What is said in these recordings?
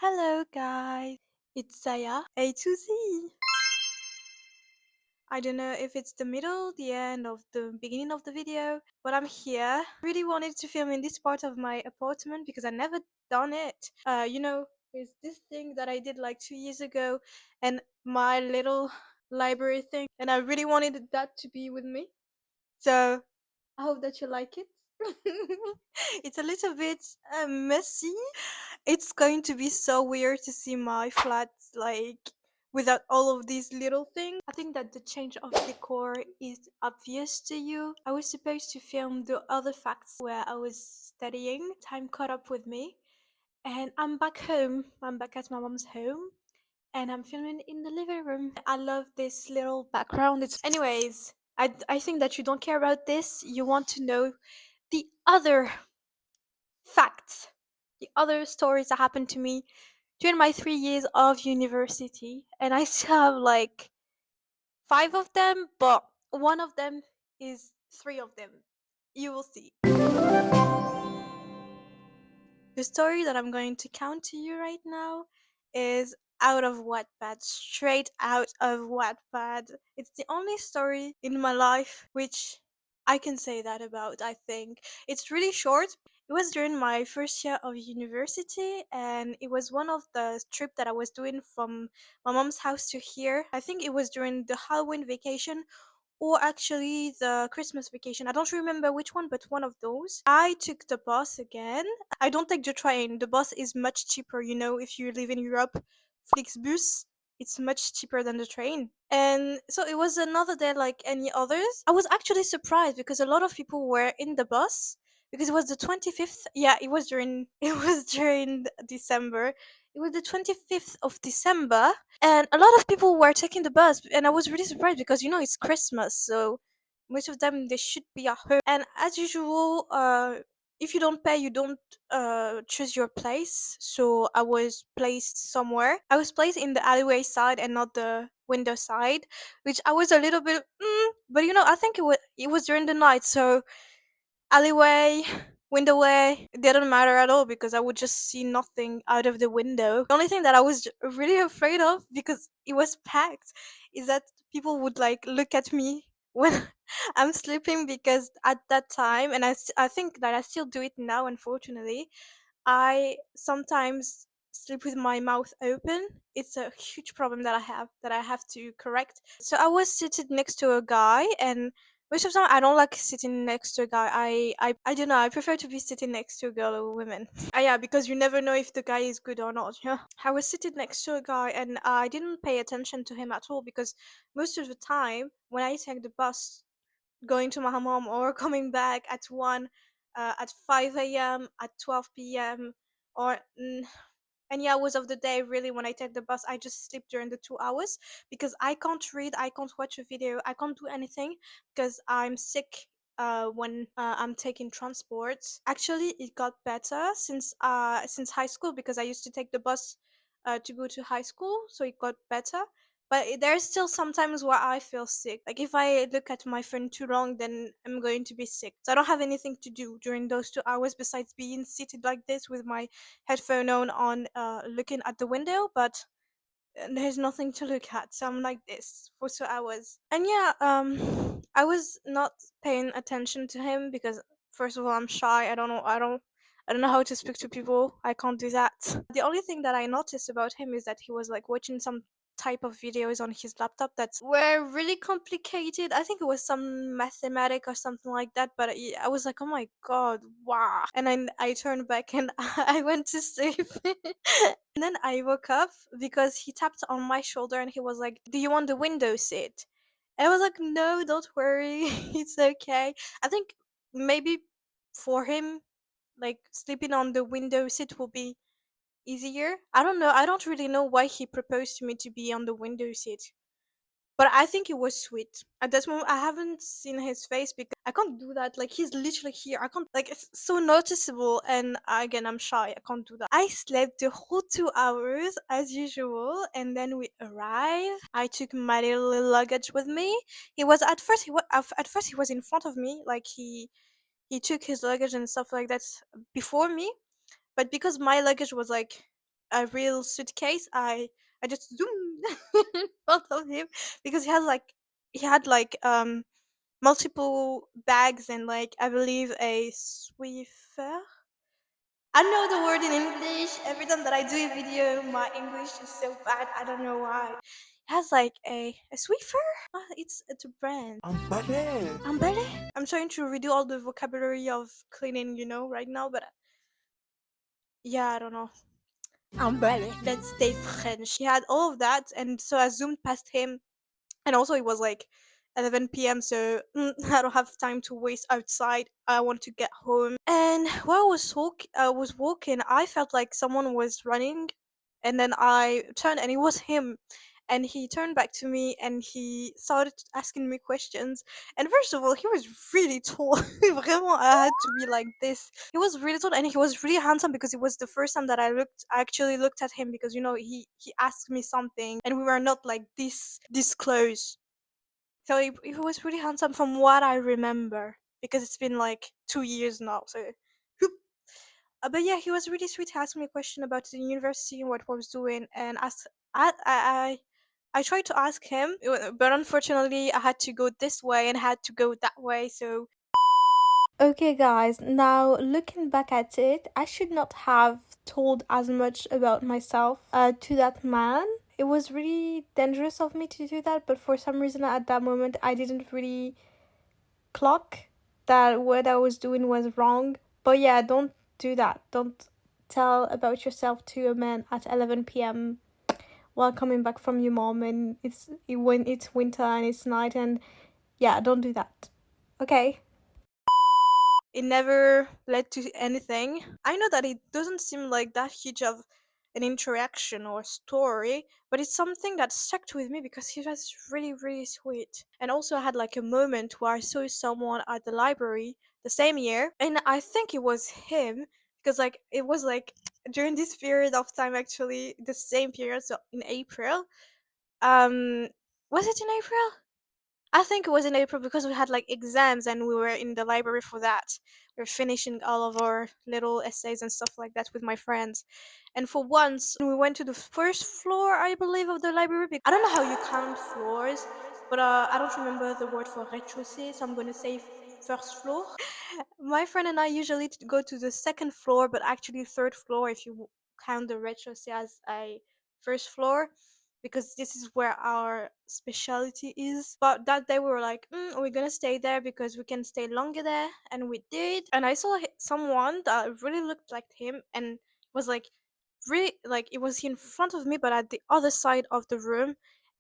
Hello guys, it's Saya A to Z. I don't know if it's the middle, the end, of the beginning of the video, but I'm here. Really wanted to film in this part of my apartment because I never done it. There's this thing that I did like 2 years ago, and my little library thing, and I really wanted that to be with me. So I hope that you like it. It's a little bit messy. It's going to be so weird to see my flat like without all of these little things. I think that the change of decor is obvious to you. I was supposed to film the other facts where I was studying. Time caught up with me, and I'm back home. I'm back at my mom's home. And I'm filming in the living room. I love this little background. It's anyways. I think that you don't care about this. You want to know the other facts, the other stories that happened to me during my 3 years of university, and I still have like five of them, but one of them is three of them. You will see. The story that I'm going to count to you right now is out of Wattpad, straight out of Wattpad. It's the only story in my life which I can say that about, I think. It's really short. It was during my first year of university, and it was one of the trip that I was doing from my mom's house to here. I think it was during the Halloween vacation or actually the Christmas vacation. I don't remember which one, but one of those. I took the bus again. I don't take the train. The bus is much cheaper, if you live in Europe. Flixbus, it's much cheaper than the train. And so it was another day like any others. I was actually surprised because a lot of people were in the bus because it was the 25th. Yeah, it was during it was during December. It was the 25th of December, and a lot of people were taking the bus, and I was really surprised because it's Christmas, so most of them they should be at home. And as usual, if you don't pay, you don't choose your place. So I was placed somewhere. I was placed in the alleyway side and not the window side, which I was a little bit. But I think it was during the night, so alleyway, window way, it didn't matter at all because I would just see nothing out of the window. The only thing that I was really afraid of, because it was packed, is that people would like look at me when I'm sleeping, because at that time, and I think that I still do it now, unfortunately, I sometimes sleep with my mouth open. It's a huge problem that I have to correct. So I was seated next to a guy, and most of the time I don't like sitting next to a guy. I don't know. I prefer to be sitting next to a girl or a woman. Yeah, because you never know if the guy is good or not. Yeah. I was sitting next to a guy, and I didn't pay attention to him at all because most of the time when I take the bus going to my mom or coming back at 1, at 5 a.m., at 12 p.m., or any hours of the day, really. When I take the bus, I just sleep during the 2 hours because I can't read, I can't watch a video, I can't do anything because I'm sick. When I'm taking transport, actually, it got better since high school because I used to take the bus to go to high school, so it got better. But there's still sometimes where I feel sick. Like if I look at my phone too long, then I'm going to be sick. So I don't have anything to do during those 2 hours besides being seated like this with my headphone on, looking at the window. But there's nothing to look at, so I'm like this for 2 hours. And yeah, I was not paying attention to him because first of all, I'm shy. I don't know how to speak to people. I can't do that. The only thing that I noticed about him is that he was like watching some type of videos on his laptop that were really complicated. I think it was some mathematic or something like that, but I was like, oh my god, wow. And then I turned back and I went to sleep. And then I woke up because he tapped on my shoulder and he was like, do you want the window seat? And I was like, no, don't worry. It's okay. I think maybe for him, like sleeping on the window seat will be easier. I don't know. I don't really know why he proposed to me to be on the window seat. But I think it was sweet. At that moment, I haven't seen his face because I can't do that. Like, he's literally here. I can't, like, it's so noticeable. And again, I'm shy. I can't do that. I slept the whole 2 hours as usual. And then we arrived. I took my little luggage with me. He was, at first, he was in front of me. Like, he took his luggage and stuff like that before me. But because my luggage was like a real suitcase, I just zoomed in front of him because he had like multiple bags and like I believe a Swiffer. I know the word in English. Every time that I do a video, my English is so bad. I don't know why. It has like a Swiffer. It's a brand. Ambele. I'm trying to redo all the vocabulary of cleaning, right now, but yeah, I don't know. Umbrella. Let's stay French. He had all of that, and so I zoomed past him, and also it was like 11 p.m. So I don't have time to waste outside. I want to get home. And while I was walking, I felt like someone was running, and then I turned, and it was him. And he turned back to me, and he started asking me questions. And first of all, he was really tall. Vraiment, I had to be like this. He was really tall, and he was really handsome because it was the first time that I actually looked at him because he asked me something, and we were not like this close. So he was really handsome from what I remember because it's been like 2 years now. So, but yeah, he was really sweet. He asked me a question about the university and what I was doing, and asked I tried to ask him, but unfortunately, I had to go this way and had to go that way. So okay, guys, now looking back at it, I should not have told as much about myself to that man. It was really dangerous of me to do that, but for some reason at that moment, I didn't really clock that what I was doing was wrong. But yeah, don't do that. Don't tell about yourself to a man at 11 p.m. while coming back from your mom and when it's winter and it's night, and yeah, don't do that. Okay? It never led to anything. I know that it doesn't seem like that huge of an interaction or story, but it's something that stuck with me because he was really, really sweet. And also, I had like a moment where I saw someone at the library the same year, and I think it was him because like it was like during this period of time, actually, the same period, so in April. Um, was it in April? I think it was in April because we had like exams and we were in the library for that. We are finishing all of our little essays and stuff like that with my friends. And for once, we went to the first floor, I believe, of the library. I don't know how you count floors, but I don't remember the word for rez-de-chaussée, so I'm gonna say first floor. My friend and I usually go to the second floor, but actually third floor if you count the rez-de-chaussée as a first floor, because this is where our specialty is. But that day we were like, we're gonna stay there because we can stay longer there, and we did. And I saw someone that really looked like him and was like really like it was in front of me, but at the other side of the room.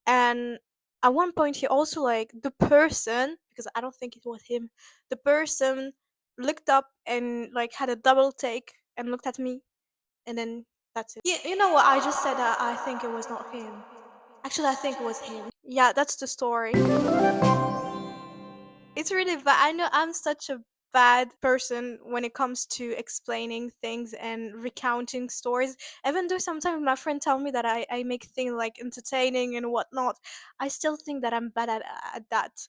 And at one point, he also like the person, because I don't think it was him, the person looked up and like had a double take and looked at me, and then that's it. Yeah, you know what? I just said that I think it was not him. Actually, I think it was him. Yeah, that's the story. It's really bad. I know I'm such a bad person when it comes to explaining things and recounting stories. Even though sometimes my friend tell me that I make things like entertaining and whatnot, I still think that I'm bad at that.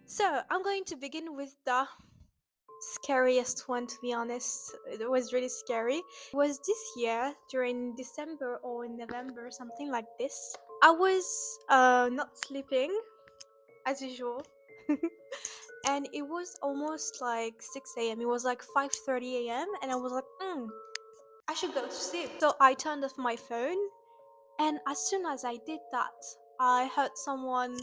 So I'm going to begin with the scariest one, to be honest. It was really scary. It was this year during December or November, something like this. I was not sleeping as usual. And it was almost like 6 a.m. It was like 5:30 a.m. and I was like, I should go to sleep. So I turned off my phone, and as soon as I did that, I heard someone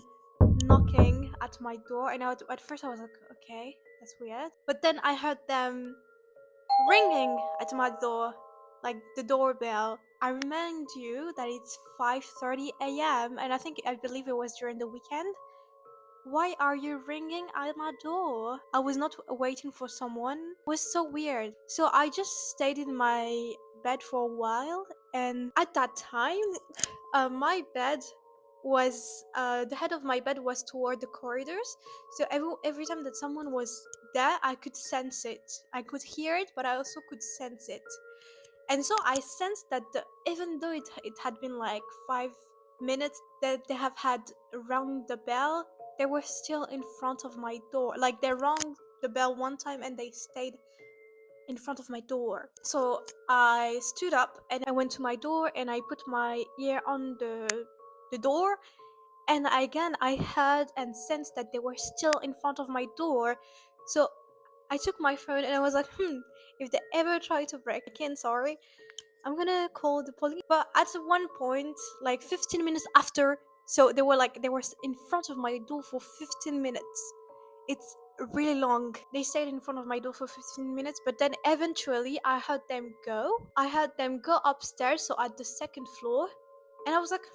knocking at my door, and at first I was like, okay, that's weird. But then I heard them ringing at my door, like the doorbell. I remind you that it's 5:30 a.m. and I believe it was during the weekend. Why are you ringing at my door? I was not waiting for someone. It was so weird. So I just stayed in my bed for a while, and at that time, my bed was the head of my bed was toward the corridors. So every time that someone was there, I could sense it. I could hear it, but I also could sense it. And so I sensed that even though it had been like 5 minutes that they have had rung the bell, they were still in front of my door. Like they rang the bell one time and they stayed in front of my door. So I stood up and I went to my door and I put my ear on the door, and again I heard and sensed that they were still in front of my door. So I took my phone and I was like, if they ever try to break in, sorry, I'm gonna call the police. But at one point, like 15 minutes after, so they were in front of my door for 15 minutes. It's really long. They stayed in front of my door for 15 minutes, but then eventually I heard them go. I heard them go upstairs, so at the second floor, and I was like,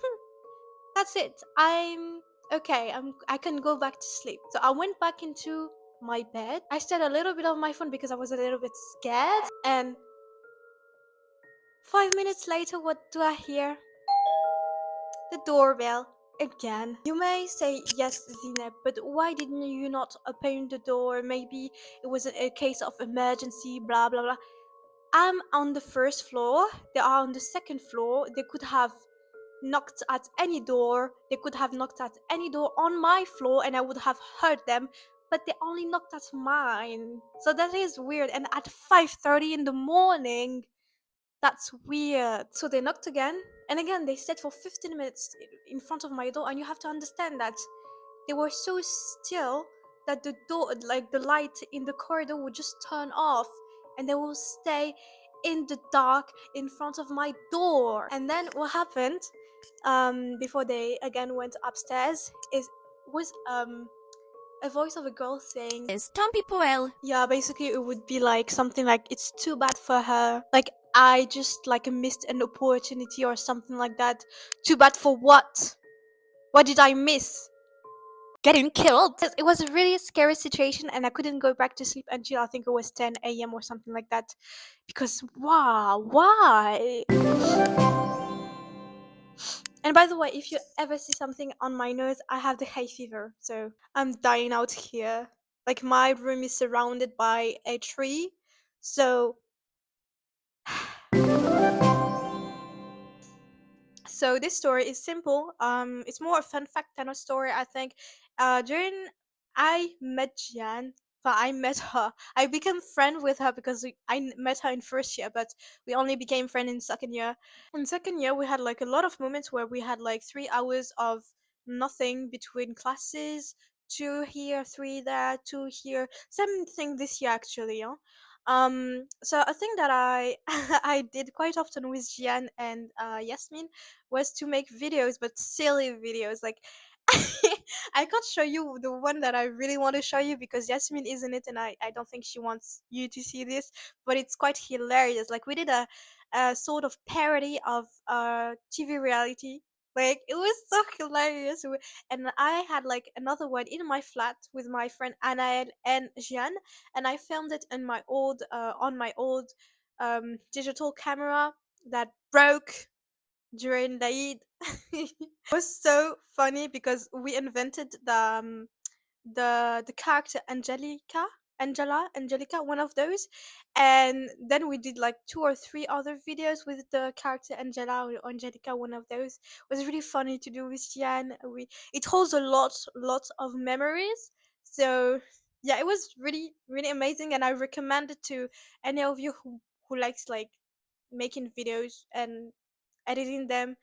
that's it. I'm okay. I can go back to sleep. So I went back into my bed. I stared a little bit on my phone because I was a little bit scared, and 5 minutes later, what do I hear? The doorbell again. You may say, yes, Zineb, but why didn't you not open the door? Maybe it was a case of emergency, blah blah blah. I'm on the first floor, they are on the second floor. They could have knocked at any door. They could have knocked at any door on my floor and I would have heard them, but they only knocked at mine. So that is weird. And at 5:30 in the morning, that's weird. So they knocked again, and again they stayed for 15 minutes in front of my door, and you have to understand that they were so still that the door, like the light in the corridor, would just turn off, and they will stay in the dark in front of my door. And then what happened, before they again went upstairs, was a voice of a girl saying, Tompi Poel. yeah, basically it would be like something like, it's too bad for her. Like I just like missed an opportunity or something like that. Too bad for what? What did I miss? Getting killed? It was a really scary situation and I couldn't go back to sleep until I think it was 10 a.m. or something like that. Because wow, why? And by the way, if you ever see something on my nose, I have the hay fever, so I'm dying out here. Like my room is surrounded by a tree, so so this story is simple. It's more a fun fact than a story, I think. During I met Jan, but I met her. I became friend with her because met her in first year, but we only became friend in second year. In second year, we had like a lot of moments where we had like 3 hours of nothing between classes. Two here, three there, two here. Same thing this year actually, yeah. So a thing that I I did quite often with Jian and Yasmin was to make videos, but silly videos. Like I can't show you the one that I really want to show you because Yasmin isn't it, and I don't think she wants you to see this. But it's quite hilarious. Like we did a sort of parody of TV reality. Like it was so hilarious. And I had like another one in my flat with my friend Anna and Jean, and I filmed it in my old on my old digital camera that broke during the Eid. It was so funny because we invented the character Angelica, one of those, and then we did like 2 or 3 other videos with the character Angela or Angelica, one of those. It was really funny to do with Jan. It holds a lot of memories. So yeah, it was really amazing, and I recommend it to any of you who likes like making videos and editing them.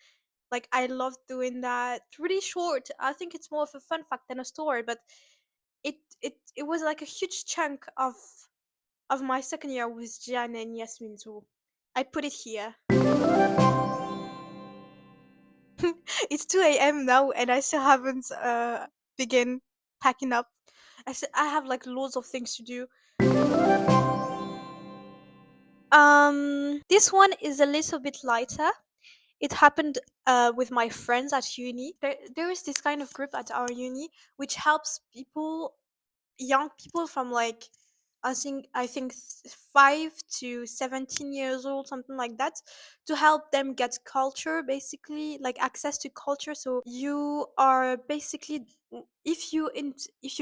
Like I love doing that. It's really short. I think it's more of a fun fact than a story, but it was like a huge chunk of my second year with Jan and Yasmin. So I put it here. It's 2 a.m. now, and I still haven't begin packing up. I have like loads of things to do. This one is a little bit lighter. It happened with my friends at uni. There is this kind of group at our uni which helps young people from like I think 5 to 17 years old, something like that, to help them get culture, basically like access to culture. So you are basically, if you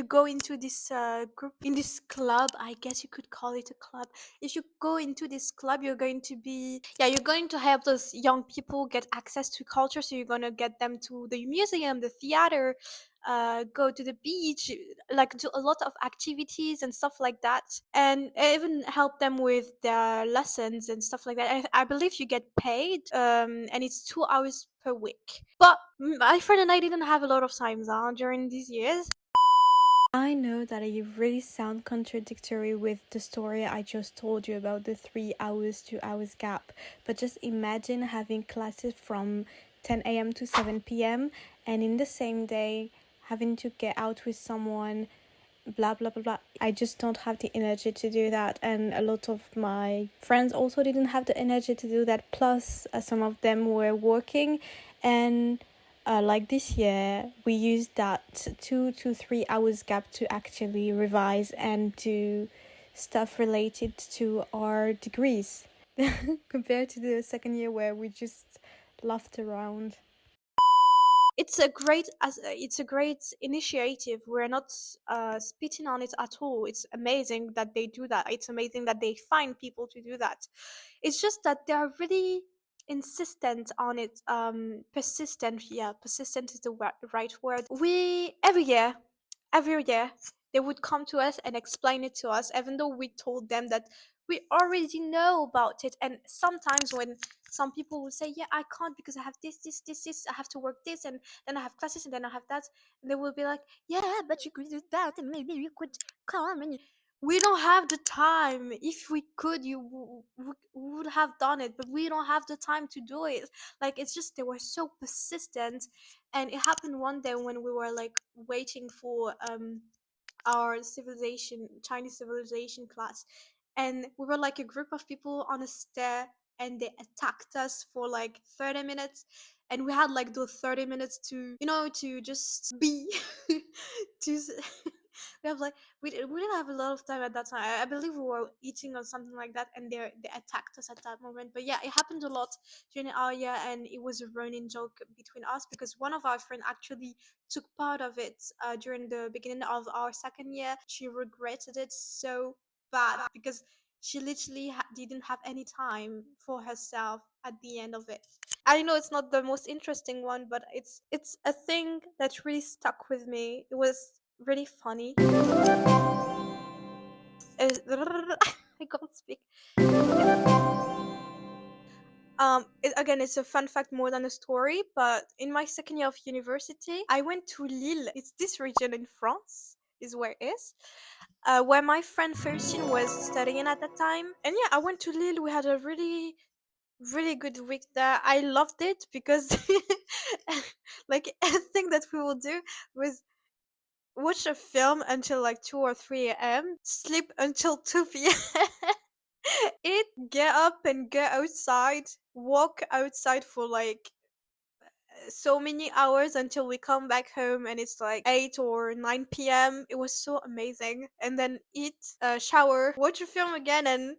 go into this group, in this club, I guess you could call it a club. If you go into this club, you're going to be, yeah, you're going to help those young people get access to culture. So you're going to get them to the museum, the theater, go to the beach, like do a lot of activities and stuff like that, and even help them with their lessons and stuff like that. I believe you get paid, and it's 2 hours per week. But my friend and I didn't have a lot of time during these years. I know that I really sound contradictory with the story I just told you about the 3 hours, 2 hours gap, but just imagine having classes from 10 a.m. to 7 p.m. and in the same day having to get out with someone, blah blah blah blah. I just don't have the energy to do that, and a lot of my friends also didn't have the energy to do that, plus some of them were working. And like this year we used that 2 to 3 hours gap to actually revise and do stuff related to our degrees compared to the second year where we just laughed around. It's a great initiative. We're not spitting on it at all. It's amazing that they do that. It's amazing that they find people to do that. It's just that they are really insistent on it, persistent. Yeah, persistent is the right word. We every year they would come to us and explain it to us, even though we told them that we already know about it. And sometimes when some people will say, yeah, I can't because I have this, I have to work this, and then I have classes, and then I have that, and they will be like, yeah, but you could do that, and maybe you could come. And we don't have the time. If we could, would have done it, but we don't have the time to do it. Like, it's just they were so persistent. And it happened one day when we were like waiting for our civilization Chinese civilization class, and we were like a group of people on a stair, and they attacked us for like 30 minutes, and we had like those 30 minutes to, to just be to we have like we didn't have a lot of time at that time. I believe we were eating or something like that, and they attacked us at that moment. But yeah, it happened a lot during our year, and it was a running joke between us because one of our friends actually took part of it during the beginning of our second year. She regretted it so bad because she literally didn't have any time for herself at the end of it. I know it's not the most interesting one, but it's a thing that really stuck with me. It was really funny. I can't speak. Again, it's a fun fact more than a story, but in my second year of university I went to Lille. It's this region in France is where it is, where my friend Faustine was studying at that time. And yeah, I went to Lille. We had a really good week there. I loved it because like a thing that we will do was watch a film until like 2 or 3 a.m, sleep until 2 p.m, eat, get up and go outside, walk outside for like so many hours until we come back home and it's like 8 or 9 p.m. It was so amazing. And then eat, shower, watch a film again, and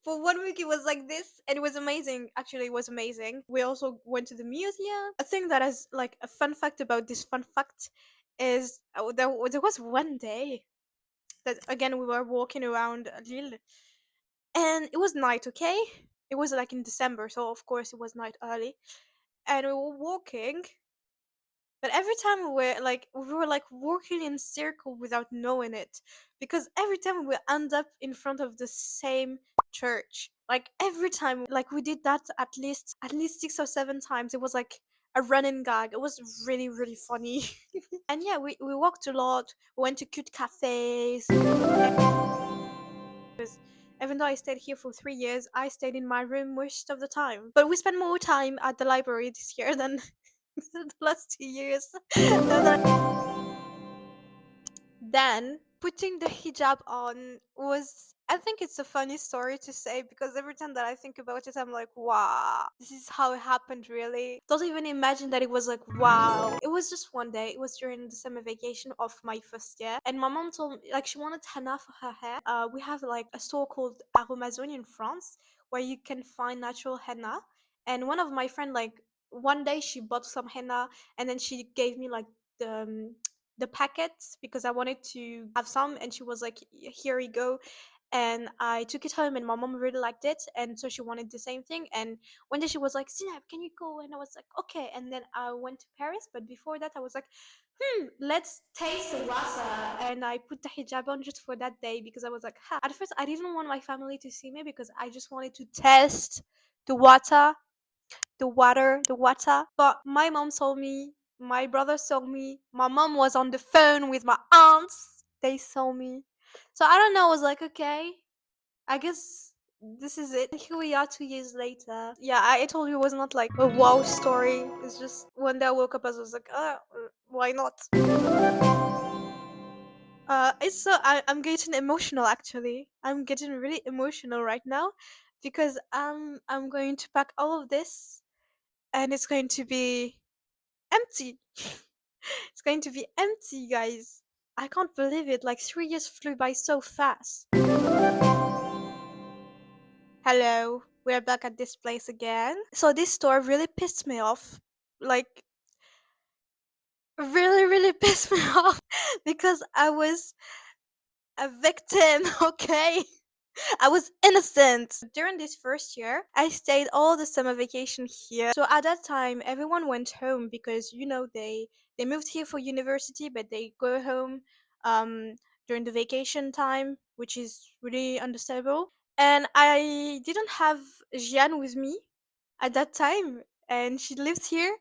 for 1 week it was like this, and it was amazing. Actually, it was amazing. We also went to the museum. A thing that is like a fun fact about this fun fact is, there was one day that again we were walking around Lille, and it was night. Okay, it was like in December, so of course it was night early, and we were walking. But every time we were like walking in circle without knowing it, because every time we end up in front of the same church. Like every time, like we did that at least 6 or 7 times. It was like a running gag. It was really funny. And yeah, we walked a lot. We went to cute cafes. Even though I stayed here for 3 years, I stayed in my room most of the time. But we spent more time at the library this year than the last 2 years. Then putting the hijab on was, I think it's a funny story to say, because every time that I think about it I'm like, wow, this is how it happened. Really don't even imagine that it was like, wow. It was just one day. It was during the summer vacation of my first year, and my mom told me like she wanted henna for her hair. We have like a store called Aromazone in France where you can find natural henna, and one of my friend, like, one day she bought some henna, and then she gave me like the packets because I wanted to have some, and she was like, here you go." And I took it home, and my mom really liked it, and so she wanted the same thing. And one day she was like, "Sinab, can you go?" And I was like, "Okay." And then I went to Paris, but before that I was like, let's taste the water. And I put the hijab on just for that day because I was like, ha. At first, I didn't want my family to see me because I just wanted to test the water, the water. But my mom saw me, my brother saw me, my mom was on the phone with my aunts. They saw me. So I don't know, I was like, okay, I guess this is it. Here we are 2 years later. Yeah, I told you it was not like a wow story. It's just one day I woke up, I was like, why not? I'm getting emotional actually. I'm getting really emotional right now because I'm going to pack all of this and it's going to be empty. It's going to be empty, guys. I can't believe it. Like 3 years flew by so fast. Hello, we're back at this place again. So this store really pissed me off. Like really, really pissed me off because I was a victim, okay? I was innocent. During this first year, I stayed all the summer vacation here. So at that time, everyone went home because they moved here for university, but they go home um during the vacation time, which is really understandable. And I didn't have Jeanne with me at that time, and she lives here,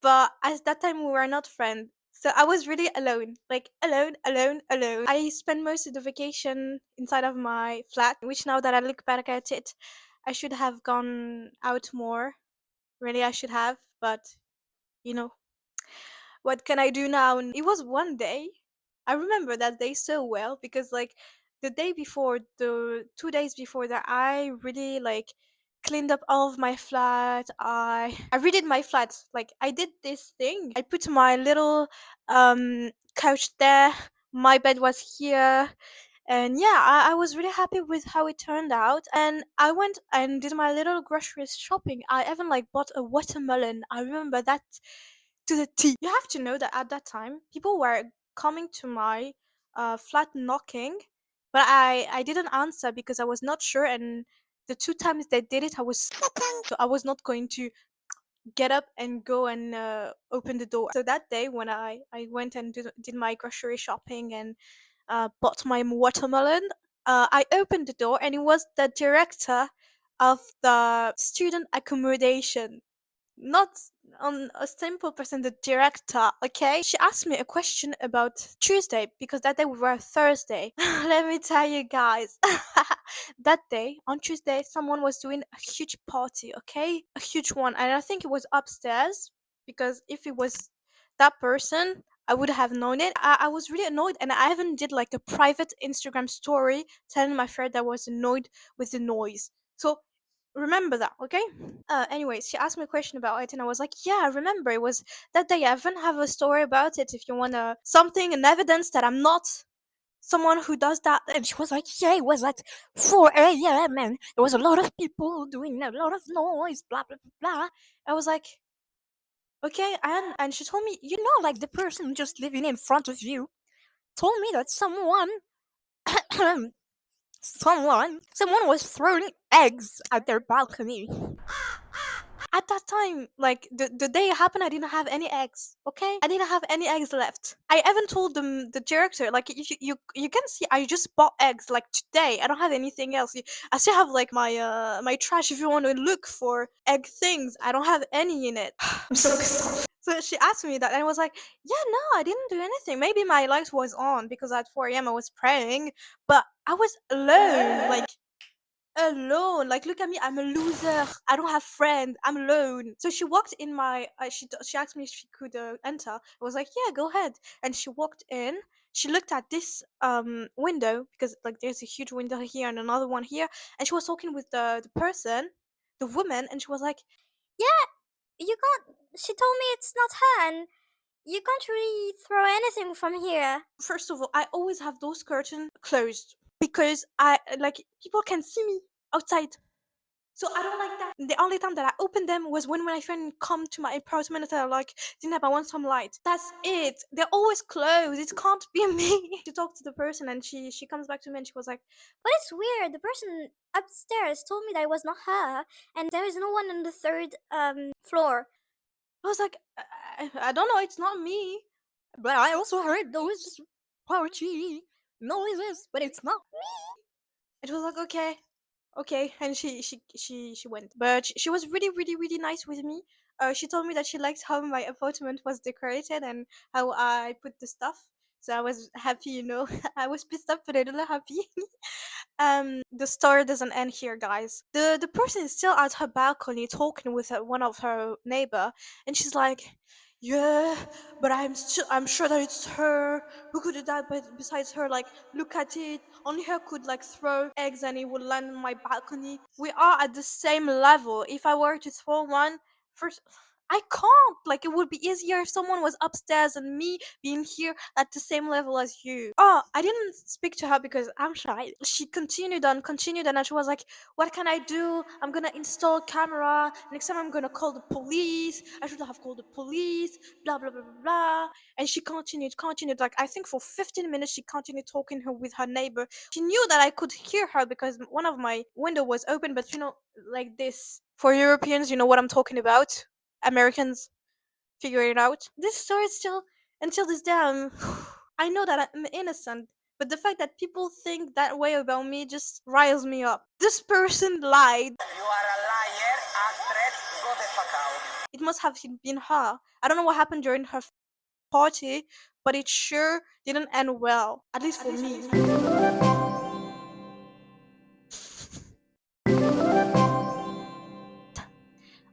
but at that time we were not friends. So I was really alone, like alone, alone, alone. I spent most of the vacation inside of my flat, which now that I look back at it, I should have gone out more. Really, I should have, but you know, what can I do now? And it was one day. I remember that day so well because like the day before, the 2 days before that, I really like cleaned up all of my flat. I redid my flat. Like I did this thing. I put my little couch there. My bed was here. And yeah, I was really happy with how it turned out. And I went and did my little grocery shopping. I even like bought a watermelon. I remember that to the T. You have to know that at that time, people were coming to my flat knocking, but I didn't answer because I was not sure. And the 2 times they did it, I was sleeping, so I was not going to get up and go and open the door. So that day when I went and did my grocery shopping and bought my watermelon, I opened the door and it was the director of the student accommodation, not on a simple person, the director. Okay, she asked me a question about Tuesday because that day we were Thursday. Let me tell you guys, that day on Tuesday someone was doing a huge party, okay, a huge one, and I think it was upstairs because if it was that person I would have known it. I was really annoyed, and I even did like a private Instagram story telling my friend that I was annoyed with the noise. So remember that, okay? Anyways, she asked me a question about it, and I was like, "Yeah, I remember. It was that day. I even have a story about it. If you wanna something and evidence that I'm not someone who does that." And she was like, "Yeah, it was at 4 a.m. and there was a lot of people doing a lot of noise, blah blah blah blah." I was like, "Okay," and she told me, "You know, like the person just living in front of you told me that someone." Someone was throwing eggs at their balcony. At that time, like the day it happened, I didn't have any eggs. Okay, I didn't have any eggs left. I even told them, the director, like you can see I just bought eggs like today. I don't have anything else. I still have like my trash if you want to look for egg things. I don't have any in it. I'm so pissed off. So she asked me that, and I was like, "Yeah, no, I didn't do anything. Maybe my light was on because at 4 a.m. I was praying, but I was alone. Like alone. Like, look at me, I'm a loser. I don't have friends. I'm alone." So she walked in my. She asked me if she could enter. I was like, "Yeah, go ahead." And she walked in. She looked at this window because like there's a huge window here and another one here, and she was talking with the person, the woman, and she was like, Yeah, you can't. She told me it's not her, and you can't really throw anything from here. "First of all, I always have those curtains closed because I like people can see me outside." So I don't like that. The only time that I opened them was when my friend come to my apartment and said like, "Zinab, I want some light." That's it. They're always closed. It can't be me. She talked to the person and she comes back to me and she was like, But it's weird. The person upstairs told me that it was not her, and there is no one on the third floor. I was like, I don't know. It's not me. But I also heard those party noises, but it's not. It was like, okay, okay, and she went, but she was really really really nice with me. She told me that she liked how my apartment was decorated and how I put the stuff, so I was happy, you know. I was pissed off but a little happy. The story doesn't end here, guys. The person is still at her balcony talking with one of her neighbor, and she's like, yeah, but I'm sure that it's her. Who could do that but besides her? Like, look at it, only her could like throw eggs and it would land on my balcony. We are at the same level. If I were to throw one first, I can't. Like, it would be easier if someone was upstairs and me being here at the same level as you. Oh, I didn't speak to her because I'm shy. She continued on, and she was like, what can I do? I'm gonna install camera. Next time I'm gonna call the police. I should have called the police. Blah blah blah blah blah. And she continued. Like, I think for 15 minutes she continued talking with her neighbor. She knew that I could hear her because one of my window was open, but you know, like this. For Europeans, you know what I'm talking about. Americans figure it out. This story still, until this day, I know that I'm innocent, but the fact that people think that way about me just riles me up. This person lied. You are a liar, actress. Go the fuck out. It must have been her. I don't know what happened during her party, but it sure didn't end well. At least for me.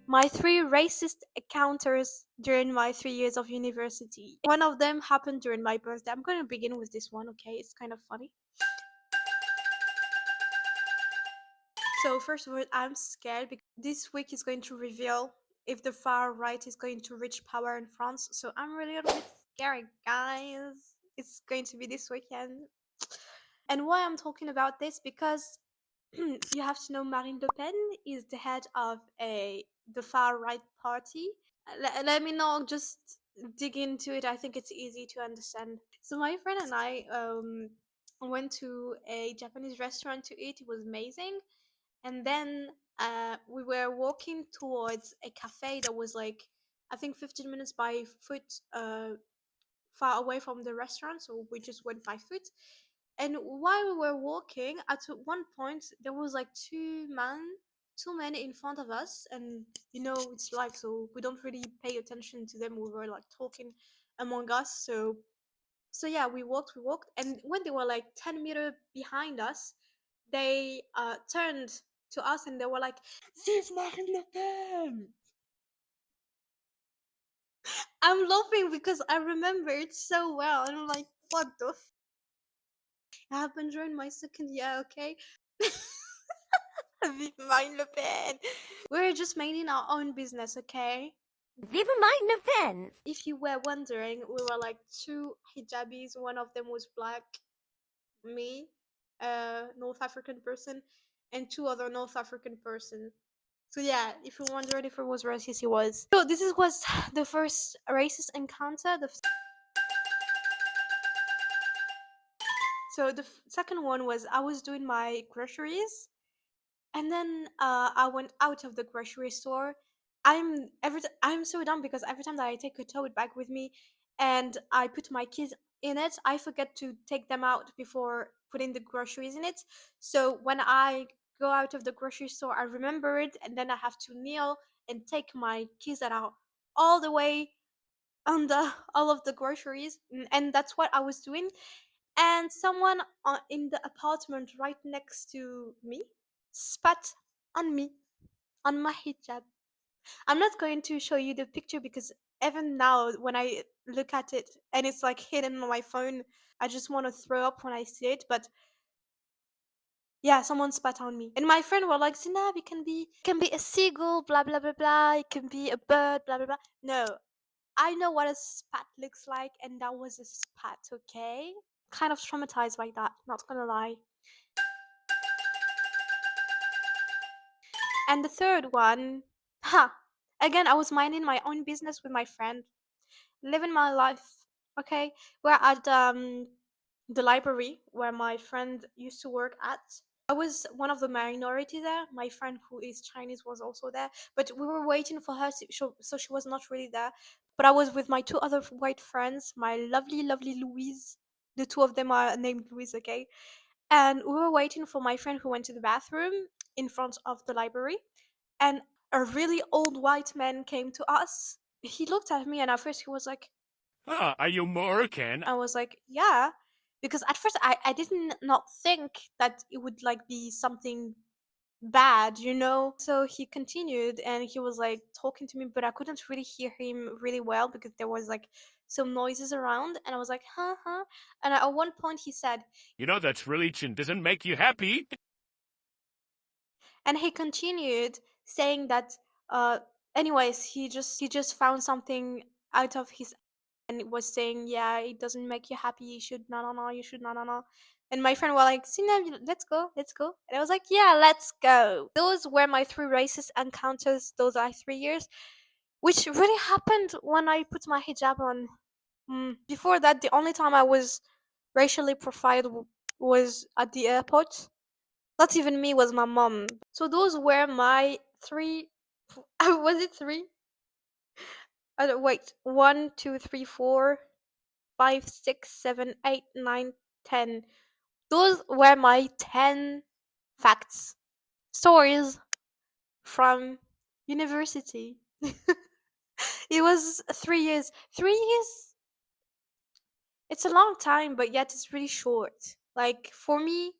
My three racist encounters during my 3 years of university. One of them happened during my birthday. I'm going to begin with this one, okay? It's kind of funny. So, first of all, I'm scared because this week is going to reveal if the far right is going to reach power in France. So, I'm really a little bit scared, guys. It's going to be this weekend. And why I'm talking about this, because you have to know Marine Le Pen is the head of the far right party. Let me not just dig into it. I think it's easy to understand. So my friend and I went to a Japanese restaurant to eat. It was amazing, and then we were walking towards a cafe that was like, I think 15 minutes by foot far away from the restaurant. So we just went by foot, and while we were walking, at one point there was like two men in front of us, and you know it's live, so we don't really pay attention to them. We were like talking among us. So yeah, we walked, and when they were like 10 meters behind us, they turned to us and they were like, "C'est Marine Le Pen." I'm laughing because I remember it so well, and I'm like, "What the?" I happened during my second year, okay? Vive Marine Le Pen. We're just minding our own business, okay? Viva Marine Le Pen! If you were wondering, we were like two hijabis. One of them was black, me, a North African person, and two other North African person. So yeah, if you wondered if it was racist, it was. So was the first racist encounter. So the second one was I was doing my groceries, and then I went out of the grocery store. I'm so dumb because every time that I take a tote bag with me and I put my keys in it, I forget to take them out before putting the groceries in it. So when I go out of the grocery store, I remember it, and then I have to kneel and take my keys out all the way under all of the groceries, and that's what I was doing. And someone in the apartment right next to me spat on me, on my hijab. I'm not going to show you the picture because even now, when I look at it and it's like hidden on my phone, I just want to throw up when I see it. But yeah, someone spat on me, and my friend were like, "Zinab, it can be a seagull, blah blah blah blah. It can be a bird, blah blah blah." No, I know what a spat looks like, and that was a spat. Okay, kind of traumatized by that. Not gonna lie. And the third one, ha! Again, I was minding my own business with my friend, living my life. Okay, we're at the library where my friend used to work at. I was one of the minority there. My friend who is Chinese was also there, but we were waiting for her, so she was not really there. but I was with my two other white friends, my lovely, lovely Louise. The two of them are named Louise, okay? And we were waiting for my friend who went to the bathroom in front of the library. And a really old white man came to us. He looked at me, and at first he was like, Ah, are you Moroccan? I was like, yeah. Because at first I didn't not think that it would like be something bad, you know? So he continued and he was like talking to me, but I couldn't really hear him really well because there was like some noises around. And I was like, huh, huh. And at one point he said, You know that's religion doesn't make you happy. and he continued saying that, uh, anyways, he just found something out of his and it was saying, yeah, it doesn't make you happy. You should no no no. You should no no no. And my friend was like, Sina, let's go, let's go. And I was like, yeah, let's go. Those were my three racist encounters. Those are 3 years, which really happened when I put my hijab on. Before that, the only time I was racially profiled was at the airport. Not even me, was my mom. So those were my three. Was it three? Wait, 1, 2, 3, 4, 5, 6, 7, 8, 9, 10. Those were my 10 facts, stories from university. It was 3 years. 3 years, it's a long time, but yet it's really short. Like for me,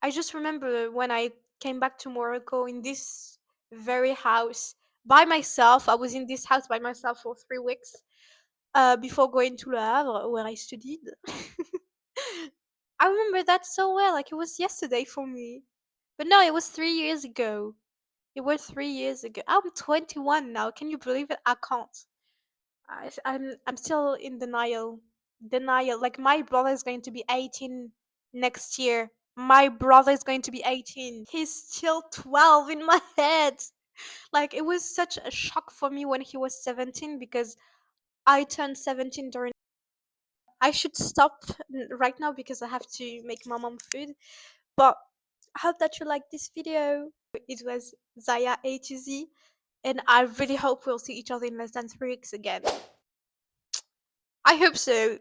I just remember when I came back to Morocco in this very house by myself. I was in this house by myself for 3 weeks before going to Le Havre, where I studied. I remember that so well, like it was yesterday for me. But no, it was 3 years ago. It was 3 years ago. I'm 21 now. Can you believe it? I can't. I'm still in denial. Denial. Like my brother is going to be 18 next year. My brother is going to be 18. He's still 12 in my head. Like it was such a shock for me when he was 17 because I turned 17 during. I should stop right now because I have to make my mom food. But I hope that you like this video. It was Zaya A to Z, and I really hope we'll see each other in less than 3 weeks again. I hope so.